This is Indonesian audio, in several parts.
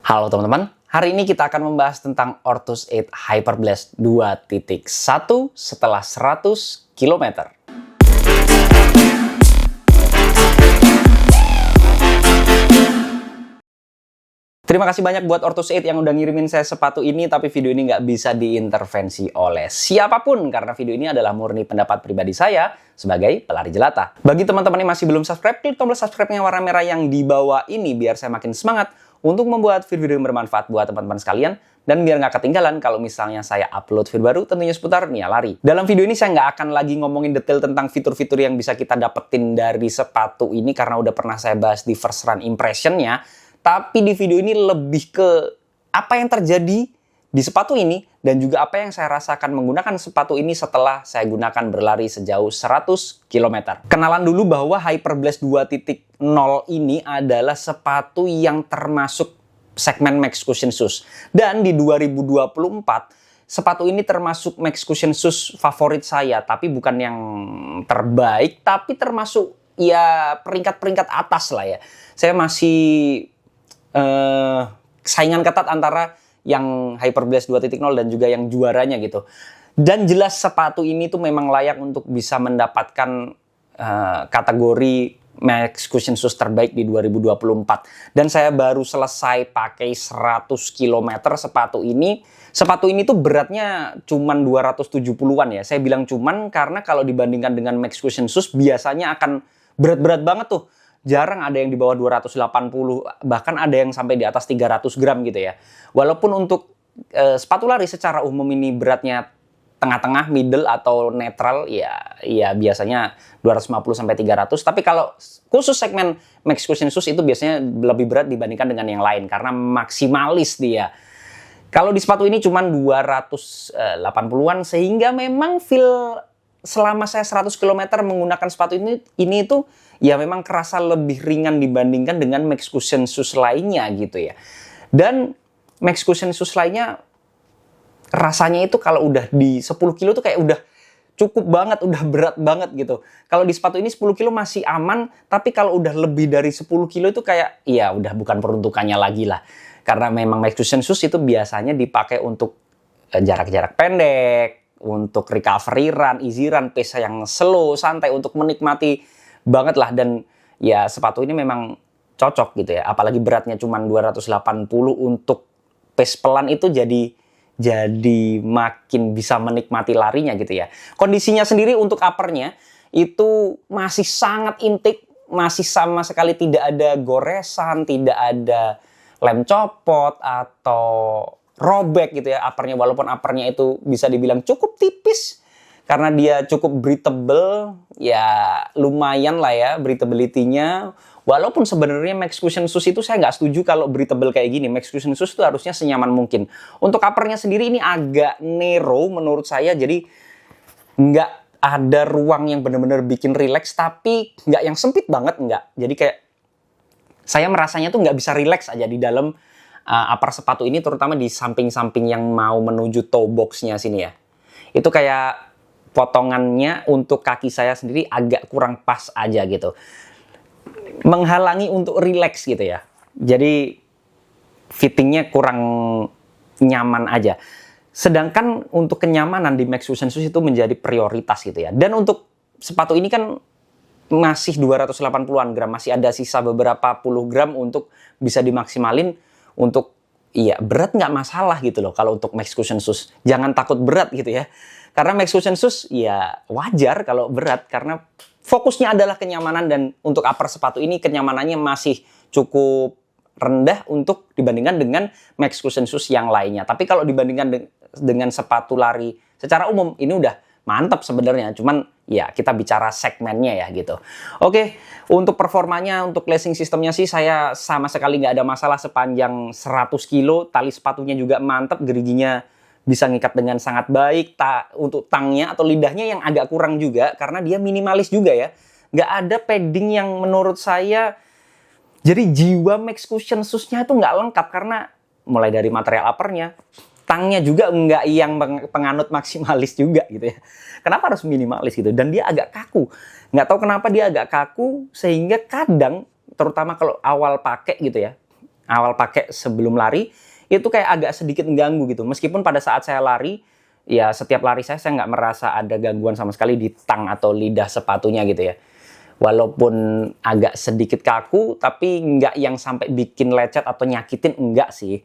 Halo teman-teman, hari ini kita akan membahas tentang Ortus 8 Hyperblast 2.1 setelah 100 km. Terima kasih banyak buat Ortus 8 yang udah ngirimin saya sepatu ini, tapi video ini nggak bisa diintervensi oleh siapapun karena video ini adalah murni pendapat pribadi saya sebagai pelari jelata. Bagi teman-teman yang masih belum subscribe, klik tombol subscribe-nya warna merah yang di bawah ini biar saya makin semangat untuk membuat video-video yang bermanfaat buat teman-teman sekalian dan biar nggak ketinggalan kalau misalnya saya upload video baru tentunya seputar Nia Lari. Dalam video ini saya nggak akan lagi ngomongin detail tentang fitur-fitur yang bisa kita dapetin dari sepatu ini karena udah pernah saya bahas di first run impression-nya. Tapi di video ini lebih ke apa yang terjadi di sepatu ini dan juga apa yang saya rasakan menggunakan sepatu ini setelah saya gunakan berlari sejauh 100 km. Kenalan dulu bahwa Hyperblast 2.0 ini adalah sepatu yang termasuk segmen Max Cushion Shoes. Dan di 2024, sepatu ini termasuk Max Cushion Shoes favorit saya. Tapi bukan yang terbaik, tapi termasuk ya peringkat-peringkat atas lah ya. Saya masih saingan ketat antara yang Hyperblast 2.0 dan juga yang juaranya gitu. Dan jelas sepatu ini tuh memang layak untuk bisa mendapatkan kategori Max Cushion Shoes terbaik di 2024. Dan saya baru selesai pakai 100 km sepatu ini. Sepatu ini tuh beratnya cuman 270-an ya. Saya bilang cuman karena kalau dibandingkan dengan Max Cushion Shoes biasanya akan berat-berat banget tuh. Jarang ada yang di bawah 280, bahkan ada yang sampai di atas 300 gram gitu ya. Walaupun untuk sepatu lari secara umum ini beratnya tengah-tengah, middle atau netral, ya biasanya 250 sampai 300. Tapi kalau khusus segmen Max Cushion Shoes itu biasanya lebih berat dibandingkan dengan yang lain karena maksimalis dia. Kalau di sepatu ini cuma 280-an sehingga memang feel selama saya 100 km menggunakan sepatu ini tuh ya memang kerasa lebih ringan dibandingkan dengan Max Cushion Shoes lainnya gitu ya. Dan Max Cushion Shoes lainnya rasanya itu kalau udah di 10 kilo tuh kayak udah cukup banget, udah berat banget gitu. Kalau di sepatu ini 10 kilo masih aman, tapi kalau udah lebih dari 10 kilo itu kayak ya udah bukan peruntukannya lagi lah. Karena memang Max Cushion Shoes itu biasanya dipakai untuk jarak-jarak pendek, untuk recovery run, easy run, pace yang slow, santai, untuk menikmati banget lah. Dan ya sepatu ini memang cocok gitu ya. Apalagi beratnya cuma 280 untuk pace pelan itu jadi makin bisa menikmati larinya gitu ya. Kondisinya sendiri untuk uppernya itu masih sangat intik, masih sama sekali tidak ada goresan, tidak ada lem copot atau robek gitu ya uppernya, walaupun uppernya itu bisa dibilang cukup tipis karena dia cukup breathable, ya lumayan lah ya breathability-nya. Walaupun sebenarnya Max Cushion Shoes itu saya nggak setuju kalau breathable kayak gini. Max Cushion Shoes itu harusnya senyaman mungkin. Untuk uppernya sendiri ini agak narrow menurut saya, jadi nggak ada ruang yang benar-benar bikin relax, tapi nggak yang sempit banget, nggak. Jadi kayak saya merasanya tuh nggak bisa relax aja di dalam upper sepatu ini, terutama di samping-samping yang mau menuju toe box-nya sini ya. Itu kayak potongannya untuk kaki saya sendiri agak kurang pas aja gitu. Menghalangi untuk relax gitu ya. Jadi fittingnya kurang nyaman aja. Sedangkan untuk kenyamanan di Max Cushion Shoes itu menjadi prioritas gitu ya. Dan untuk sepatu ini kan masih 280-an gram, masih ada sisa beberapa puluh gram untuk bisa dimaksimalin. Untuk iya berat nggak masalah gitu loh kalau untuk Max Cushion Shoes. Jangan takut berat gitu ya. Karena Max Cushion Shoes ya wajar kalau berat karena fokusnya adalah kenyamanan, dan untuk upper sepatu ini kenyamanannya masih cukup rendah untuk dibandingkan dengan Max Cushion Shoes yang lainnya. Tapi kalau dibandingkan dengan sepatu lari secara umum ini udah mantap sebenarnya, cuman ya kita bicara segmennya ya gitu. Oke, untuk performanya, untuk lacing sistemnya sih saya sama sekali nggak ada masalah sepanjang 100 kilo. Tali sepatunya juga mantap, geriginya bisa ngikat dengan sangat baik. Untuk tangnya atau lidahnya yang agak kurang juga karena dia minimalis juga ya. Nggak ada padding yang menurut saya, jadi jiwa Max Cushion Shoes-nya itu nggak lengkap karena mulai dari material uppernya, tangnya juga nggak yang penganut maksimalis juga gitu ya. Kenapa harus minimalis gitu? Dan dia agak kaku. Nggak tahu kenapa dia agak kaku sehingga kadang, terutama kalau awal pakai gitu ya, awal pakai sebelum lari, itu kayak agak sedikit mengganggu gitu. Meskipun pada saat saya lari, ya setiap lari saya nggak merasa ada gangguan sama sekali di tang atau lidah sepatunya gitu ya. Walaupun agak sedikit kaku, tapi nggak yang sampai bikin lecet atau nyakitin, enggak sih.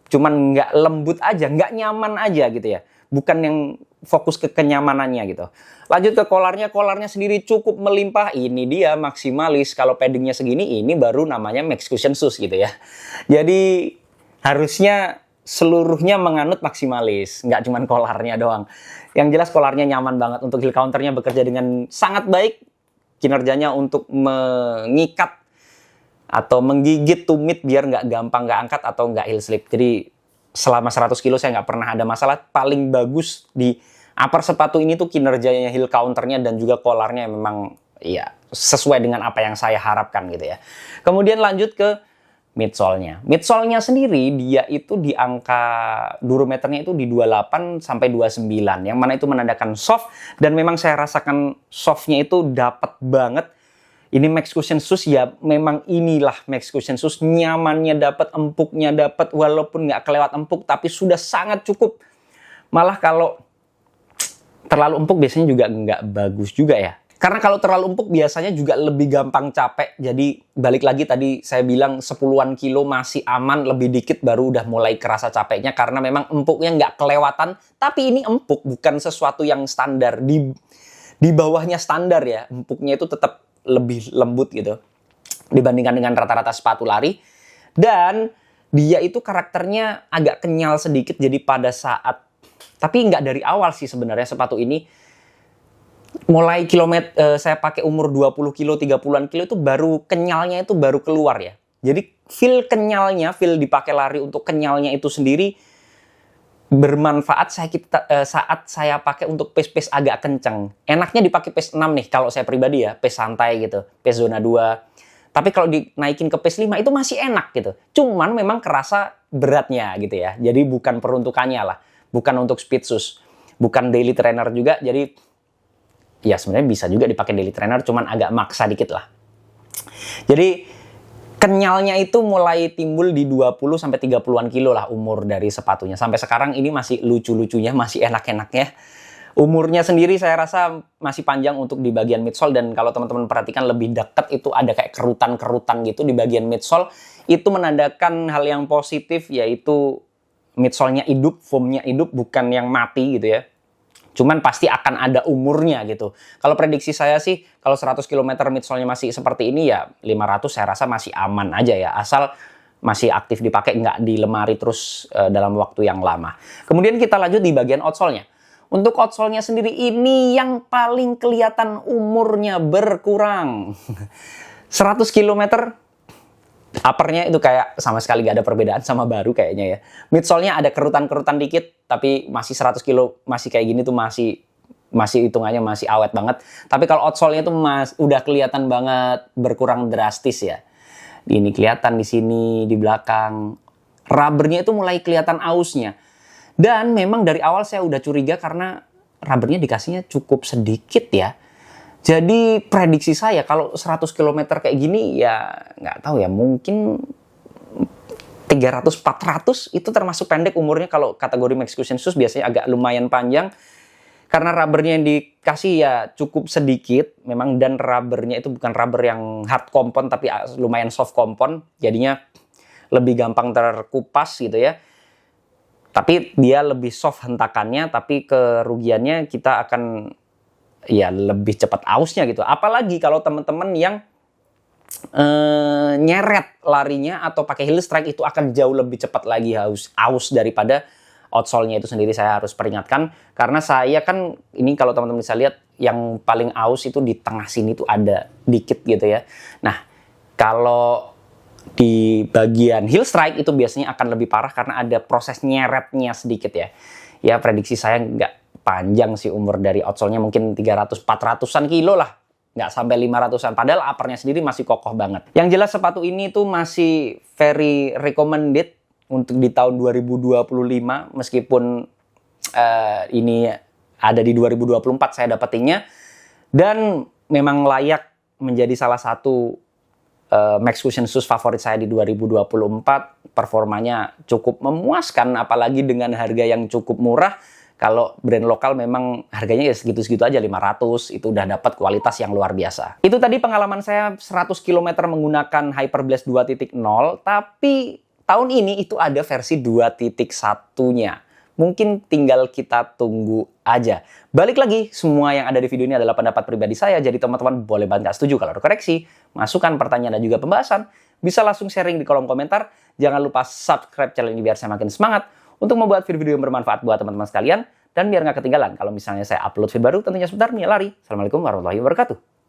Cuman nggak lembut aja, nggak nyaman aja gitu ya. Bukan yang fokus ke kenyamanannya gitu. Lanjut ke kolarnya sendiri cukup melimpah. Ini dia maksimalis. Kalau paddingnya segini, ini baru namanya Max Cushion Shoes gitu ya. Jadi harusnya seluruhnya menganut maksimalis, nggak cuma kolarnya doang. Yang jelas kolarnya nyaman banget, untuk heel counternya bekerja dengan sangat baik. Kinerjanya untuk mengikat atau menggigit tumit biar nggak gampang nggak angkat atau nggak heel slip. Jadi selama 100 kilo saya nggak pernah ada masalah. Paling bagus di upper sepatu ini tuh kinerjanya heel counternya dan juga kolarnya memang ya sesuai dengan apa yang saya harapkan gitu ya. Kemudian lanjut ke midsole-nya. Midsole-nya sendiri dia itu di angka durometernya itu di 28 sampai 29, yang mana itu menandakan soft, dan memang saya rasakan soft-nya itu dapat banget. Ini Max Cushion Shoes ya, memang inilah Max Cushion Shoes, nyamannya dapat, empuknya dapat, walaupun nggak kelewat empuk tapi sudah sangat cukup. Malah kalau terlalu empuk biasanya juga nggak bagus juga ya. Karena kalau terlalu empuk biasanya juga lebih gampang capek. Jadi balik lagi tadi saya bilang 10-an kilo masih aman, lebih dikit baru udah mulai kerasa capeknya. Karena memang empuknya nggak kelewatan. Tapi ini empuk, bukan sesuatu yang standar. Di bawahnya standar ya. Empuknya itu tetap lebih lembut gitu dibandingkan dengan rata-rata sepatu lari. Dan dia itu karakternya agak kenyal sedikit. Jadi pada saat, tapi nggak dari awal sih sebenarnya sepatu ini. Mulai kilometer saya pakai umur 20 kilo, 30-an kilo itu baru kenyalnya itu baru keluar ya. Jadi feel kenyalnya, feel dipakai lari untuk kenyalnya itu sendiri bermanfaat saat saya pakai untuk pace-pace agak kenceng. Enaknya dipakai pace 6 nih kalau saya pribadi ya, pace santai gitu, pace zona 2. Tapi kalau dinaikin ke pace 5 itu masih enak gitu. Cuman memang kerasa beratnya gitu ya. Jadi bukan peruntukannya lah, bukan untuk speed shoes, bukan daily trainer juga. Jadi ya sebenarnya bisa juga dipakai daily trainer, cuman agak maksa dikit lah. Jadi kenyalnya itu mulai timbul di 20 sampai 30-an kilo lah umur dari sepatunya. Sampai sekarang ini masih lucu-lucunya, masih enak-enaknya. Umurnya sendiri saya rasa masih panjang untuk di bagian midsole, dan kalau teman-teman perhatikan lebih dekat itu ada kayak kerutan-kerutan gitu di bagian midsole. Itu menandakan hal yang positif, yaitu midsole-nya hidup, foam-nya hidup, bukan yang mati gitu ya. Cuman pasti akan ada umurnya gitu. Kalau prediksi saya sih, kalau 100 km midsole-nya masih seperti ini ya 500 saya rasa masih aman aja ya. Asal masih aktif dipakai, nggak di lemari terus dalam waktu yang lama. Kemudian kita lanjut di bagian outsole-nya. Untuk outsole-nya sendiri ini yang paling kelihatan umurnya berkurang. 100 km uppernya itu kayak sama sekali gak ada perbedaan sama baru kayaknya ya. Midsole-nya ada kerutan-kerutan dikit, tapi masih 100 kilo, masih kayak gini tuh masih hitungannya masih awet banget. Tapi kalau outsole-nya tuh udah kelihatan banget berkurang drastis ya. Ini kelihatan di sini, di belakang. Rubbernya itu mulai kelihatan ausnya. Dan memang dari awal saya udah curiga karena rubbernya dikasihnya cukup sedikit ya. Jadi prediksi saya kalau 100 km kayak gini ya nggak tahu ya, mungkin 300-400 itu termasuk pendek umurnya. Kalau kategori Max Cushion Shoes biasanya agak lumayan panjang karena rubbernya yang dikasih ya cukup sedikit memang, dan rubbernya itu bukan rubber yang hard compound tapi lumayan soft compound, jadinya lebih gampang terkupas gitu ya. Tapi dia lebih soft hentakannya, tapi kerugiannya kita akan ya lebih cepat ausnya gitu. Apalagi kalau teman-teman yang nyeret larinya atau pakai heel strike, itu akan jauh lebih cepat lagi aus daripada outsole-nya itu sendiri. Saya harus peringatkan karena saya kan ini, kalau teman-teman bisa lihat, yang paling aus itu di tengah sini tuh ada dikit gitu ya. Nah, kalau di bagian heel strike itu biasanya akan lebih parah karena ada proses nyeretnya sedikit ya. Ya prediksi saya nggak panjang sih umur dari outsole-nya, mungkin 300-400-an kilo lah, nggak sampai 500-an, padahal uppernya sendiri masih kokoh banget. Yang jelas sepatu ini tuh masih very recommended untuk di tahun 2025, meskipun ini ada di 2024 saya dapetinnya, dan memang layak menjadi salah satu Max Cushion Shoes favorit saya di 2024. Performanya cukup memuaskan, apalagi dengan harga yang cukup murah. Kalau brand lokal memang harganya ya segitu-segitu aja, 500, itu udah dapat kualitas yang luar biasa. Itu tadi pengalaman saya 100 km menggunakan Hyperblast 2.0, tapi tahun ini itu ada versi 2.1-nya. Mungkin tinggal kita tunggu aja. Balik lagi, semua yang ada di video ini adalah pendapat pribadi saya, jadi teman-teman boleh banget setuju kalau ada koreksi, masukan, pertanyaan, dan juga pembahasan. Bisa langsung sharing di kolom komentar. Jangan lupa subscribe channel ini biar saya makin semangat untuk membuat video-video yang bermanfaat buat teman-teman sekalian. Dan biar nggak ketinggalan kalau misalnya saya upload video baru, tentunya sebentar nih lari. Assalamualaikum warahmatullahi wabarakatuh.